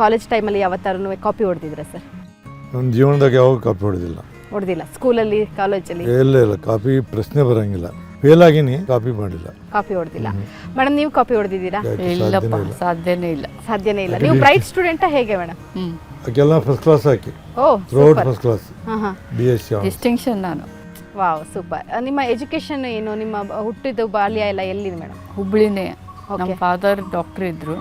College ಟೈಮಲ್ಲಿ ಯಾವತ್ತಾರು copy ಹೊಡೆದಿದ್ರಾ sir? ನನ್ನ ಜೀವನದಾಗ ಯಾವಾಗ ಕಾಪಿ ಹೊಡೆದಿಲ್ಲ. ಹೊಡೆದಿಲ್ಲ? ಸ್ಕೂಲಲ್ಲಿ, ಕಾಲೇಜಲ್ಲಿ? ಇಲ್ಲ ಕಾಪಿ ಪ್ರಶ್ನೆ ಬರಂಗಿಲ್ಲ. ಫೇಲ್ ಆಗಿನಿ, ಕಾಪಿ ಮಾಡಿಲ್ಲ. ಕಾಪಿ ಹೊಡೆದಿಲ್ಲ. ಮೇಡಮ್ ನೀವು ಕಾಪಿ ಹೊಡೆದಿದ್ದೀರಾ? ಇಲ್ಲಪ್ಪ, ಸಾಧ್ಯನೇ ಇಲ್ಲ. ಸಾಧ್ಯನೇ ಇಲ್ಲ. ನೀವು ಬ್ರೈಟ್ ಸ್ಟೂಡೆಂಟಾ ಹೇಗೆ ಮೇಡಮ್? ಆಕೆಲ್ಲ ಫಸ್ಟ್ ಕ್ಲಾಸ್ ಹಾಕಿ throughout first class BSc distinction ನಾನು. Wow, super. ನಿಮ್ಮ ಎಜುಕೇಶನ್ ಏನು? ನಿಮ್ಮ ಹುಟ್ಟಿದ್ದು ಬಾಲ್ಯ ಎಲ್ಲ ಎಲ್ಲಿದೆ ಮೇಡಮ್? ಹುಬ್ಳಿನೇ. ನಮ್ಮ ಫಾದರ್ ಡಾಕ್ಟರ್ ಇದ್ರು,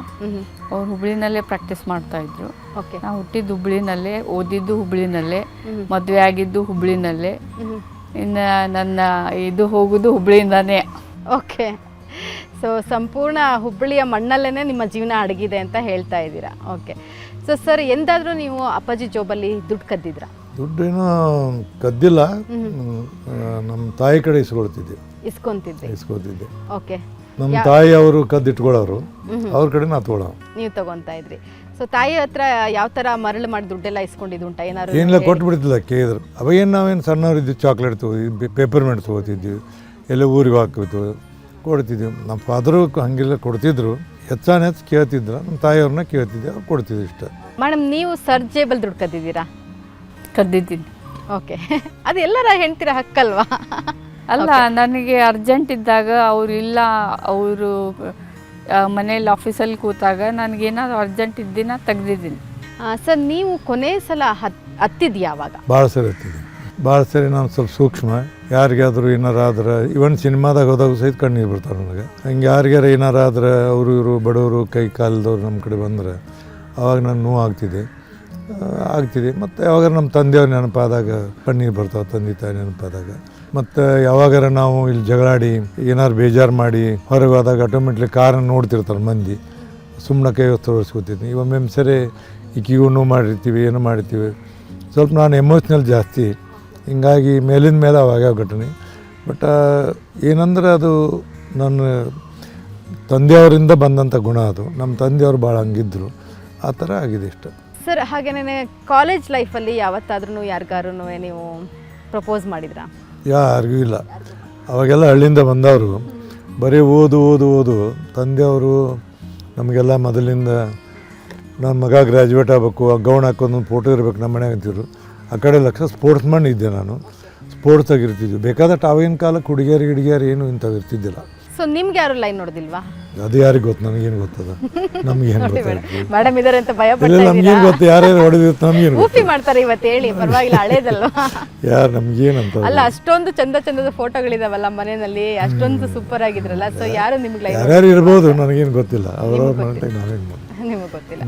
ಅವ್ರು ಹುಬ್ಳಿನಲ್ಲೇ ಪ್ರಾಕ್ಟೀಸ್ ಮಾಡ್ತಾ ಇದ್ರು. ನಾವು ಹುಟ್ಟಿದ್ದು ಹುಬ್ಳಿನಲ್ಲೇ, ಓದಿದ್ದು ಹುಬ್ಳಿನಲ್ಲೇ, ಮದುವೆ ಆಗಿದ್ದು ಹುಬ್ಳಿನಲ್ಲೇ, ಇನ್ನು ನನ್ನ ಇದು ಹೋಗುದು ಹುಬ್ಳಿಯಿಂದಾನೇ. ಓಕೆ. ಸೊ ಸಂಪೂರ್ಣ ಹುಬ್ಬಳ್ಳಿಯ ಮಣ್ಣಲ್ಲೇ ನಿಮ್ಮ ಜೀವನ ಅಡಗಿದೆ ಅಂತ ಹೇಳ್ತಾ ಇದ್ದೀರಾ. ಓಕೆ. ಸೊ ಸರ್, ಎಂದಾದರೂ ನೀವು ಅಪ್ಪಾಜಿ ಜಾಬಲ್ಲಿ ದುಡ್ಡು ಕದ್ದಿದ್ರಾ? ದುಡ್ಡೇನೋ ಕದ್ದಿಲ್ಲ. ನಮ್ಮ ತಾಯಿ ಕಡೆ ಇಸ್ಕೊಳ್ತಿದ್ದೆ. ಓಕೆ. ನಮ್ಮ ತಾಯಿ ಅವರು ಕದ್ದಿಟ್ಕೊಳ್ಳೋರು, ಅವ್ರ ಕಡೆ ನಾ ತಗೊಳ್ಳೋ. ನೀವು ತಗೊಂತಾ ಇದ್ರಿ. ಸೊ ತಾಯಿ ಹತ್ರ ಯಾವ ಥರ ಮರಳು ಮಾಡಿ ದುಡ್ಡೆಲ್ಲ ಇಸ್ಕೊಂಡಿದ್ದು ಉಂಟಾ ಏನಾದ್ರು? ಏನಿಲ್ಲ, ಕೊಟ್ಬಿಡ್ತಿಲ್ಲ ಕೇಳಿದ್ರು. ಅವಾಗೇನು ನಾವೇನು ಸಣ್ಣವರಿದ್ದು ಚಾಕ್ಲೇಟ್ ತೊಗೋತಿದ್ವಿ, ಪೇಪರ್ಮೆಂಟ್ ತೊಗೋತಿದ್ವಿ, ಎಲ್ಲ ಊರಿಗೆ ಹಾಕ್ಬಿಟ್ಟು ಕೊಡ್ತಿದ್ವಿ. ನಮ್ಮ ಫಾದರು ಹಂಗೆಲ್ಲ ಕೊಡ್ತಿದ್ರು. ಹೆಚ್ಚು ಕೇಳ್ತಿದ್ರು, ನಮ್ಮ ತಾಯಿಯವ್ರನ್ನ ಕೇಳ್ತಿದ್ದೆ, ಅವ್ರು ಕೊಡ್ತಿದ್ವಿ ಇಷ್ಟ. ಮೇಡಮ್, ನೀವು ಸರ್ ಜೇಬಲ್ ದುಡ್ಡು ಕದ್ದಿದ್ದೀರಾ? ಕದ್ದಿದ್ದೀನಿ. ಓಕೆ. ಅದು ಎಲ್ಲರ ಹೆಣ್ತಿರ ಹಕ್ಕಲ್ವಾ? ಅಲ್ಲ, ನನಗೆ ಅರ್ಜೆಂಟ್ ಇದ್ದಾಗ ಅವ್ರು ಇಲ್ಲ, ಅವರು ಮನೇಲಿ ಆಫೀಸಲ್ಲಿ ಕೂತಾಗ ನನಗೇನಾದ್ರು ಅರ್ಜೆಂಟ್ ಇದ್ದಿನ ತೆಗ್ದಿದ್ದೀನಿ. ಸರ್, ನೀವು ಕೊನೆ ಸಲ ಹತ್ತಿದ್ದು ಯಾವಾಗ? ಭಾಳ ಸರಿ ಹತ್ತಿದ್ದೆ. ಭಾಳ ಸರಿ ನಾನು ಸ್ವಲ್ಪ ಸೂಕ್ಷ್ಮ. ಯಾರಿಗಾದ್ರೂ ಏನಾರಾದ್ರೆ, ಇವನ್ ಸಿನಿಮಾದಾಗ ಹೋದಾಗ ಸಹಿತ ಕಣ್ಣೀರು ಬರ್ತಾರೆ ನನಗೆ. ಹಂಗೆ ಯಾರಿಗಾರ ಏನಾರಾದ್ರೆ, ಅವರು ಇವರು ಬಡವರು ಕೈ ಕಾಲದವ್ರು ನಮ್ಮ ಕಡೆ ಬಂದರೆ ಆವಾಗ ನಾನು ನೋವು ಆಗ್ತಿದೆ. ಮತ್ತು ಯಾವಾಗಾರ ನಮ್ಮ ತಂದೆಯವ್ರ ನೆನಪಾದಾಗ ಕಣ್ಣೀರು ಬರ್ತಾವೆ, ತಂದೆ ತಾಯಿ ನೆನಪಾದಾಗ. ಮತ್ತು ಯಾವಾಗಾರ ನಾವು ಇಲ್ಲಿ ಜಗಳಾಡಿ ಏನಾರು ಬೇಜಾರು ಮಾಡಿ ಹೊರಗೆ ಹೋದಾಗ ಆಟೋಮೆಟ್ಲಿ ಕಾರನ್ನು ನೋಡ್ತಿರ್ತಾರೆ ಮಂದಿ, ಸುಮ್ಮನೆ ಕೈ ತೋರಿಸ್ಕೊತಿದ್ವಿ. ಒಮ್ಮೆ ಸರಿ ಈಗಿಗೂ ನೋವು ಮಾಡಿರ್ತೀವಿ, ಏನೋ ಮಾಡಿರ್ತೀವಿ. ಸ್ವಲ್ಪ ನಾನು ಎಮೋಷ್ನಲ್ ಜಾಸ್ತಿ, ಹಿಂಗಾಗಿ ಮೇಲಿನ ಮೇಲೆ ಅವಾಗ ಘಟನೆ. ಬಟ್ ಏನಂದ್ರೆ ಅದು ನನ್ನ ತಂದೆಯವರಿಂದ ಬಂದಂಥ ಗುಣ ಅದು. ನಮ್ಮ ತಂದೆಯವರು ಭಾಳ ಹಂಗಿದ್ರು, ಆ ಥರ ಆಗಿದೆ ಇಷ್ಟ. ಸರ್, ಹಾಗೇನೇ ಕಾಲೇಜ್ ಲೈಫಲ್ಲಿ ಯಾವತ್ತಾದ್ರೂ ಯಾರಿಗಾರು ನೀವು ಪ್ರಪೋಸ್ ಮಾಡಿದ್ರಾ? ಯಾರಿಗೂ ಇಲ್ಲ. ಅವಾಗೆಲ್ಲ ಹಳ್ಳಿಯಿಂದ ಬಂದವರು ಬರೀ ಓದು. ತಂದೆಯವರು ನಮಗೆಲ್ಲ ಮೊದಲಿಂದ ನನ್ನ ಮಗ ಗ್ರ್ಯಾಜುಯೇಟ್ ಆಗಬೇಕು, ಗೌನ್ ಹಾಕೊಂಡು ಫೋಟೋ ಇರಬೇಕು ನಮ್ಮ ಮನೆಗೆ ಅಂತಿದ್ರು. ಆ ಕಡೆ ಲಕ್ಷ ಸ್ಪೋರ್ಟ್ಸ್ ಮ್ಯಾನ್ ಇದ್ದೆ ನಾನು. ಸ್ಪೋರ್ಟ್ಸಾಗಿ ಇರ್ತಿದ್ವಿ. ಬೇಕಾದಷ್ಟು ಆವಾಗಿನ ಕಾಲಕ್ಕೆ ಹುಡುಗಿಯರು ಏನು ಇಂಥವು ಇರ್ತಿದ್ದಿಲ್ಲ. ಸೊ ನಿಮ್ಗೆ ಯಾರು ಲೈನ್ ನೋಡಿದಿಲ್ವಾ? ಅದು ಯಾರಿಗೆ ಗೊತ್ತು, ನನಗೇನು ಗೊತ್ತದ? ನಮಗೇನು ಗೊತ್ತಾಗ್ತದೆ? ಮೇಡಮ್ ಇದಾರೆ ಅಂತ ಭಯ ನಮ್ಗೇನು ಗೊತ್ತು? ಯಾರ್ಯಾರು ಹೊಡೆದಿತ್ತು ನಮಗೇನು ಊಪಿ ಮಾಡ್ತಾರೆ ಇವತ್ತು, ಹೇಳಿ ಪರವಾಗಿಲ್ಲ, ಹಳೇದಲ್ವಾ? ಯಾರು ನಮ್ಗೇನಂತ ಅಲ್ಲ, ಅಷ್ಟೊಂದು ಚಂದದ ಫೋಟೋಗಳಿದಾವಲ್ಲ ಮನೆಯಲ್ಲಿ, ಅಷ್ಟೊಂದು ಸೂಪರ್ ಆಗಿದ್ರಲ್ಲ. ಸೊ ಯಾರು ನಿಮ್ಗೆ ಲೈನ್? ಯಾರ್ಯಾರು ಇರ್ಬೋದು, ನನಗೇನು ಗೊತ್ತಿಲ್ಲ. ಅವರವ್ರ ಮನೆ ನಾವೇನು ನಿಮಗೆ ಗೊತ್ತಿಲ್ಲ.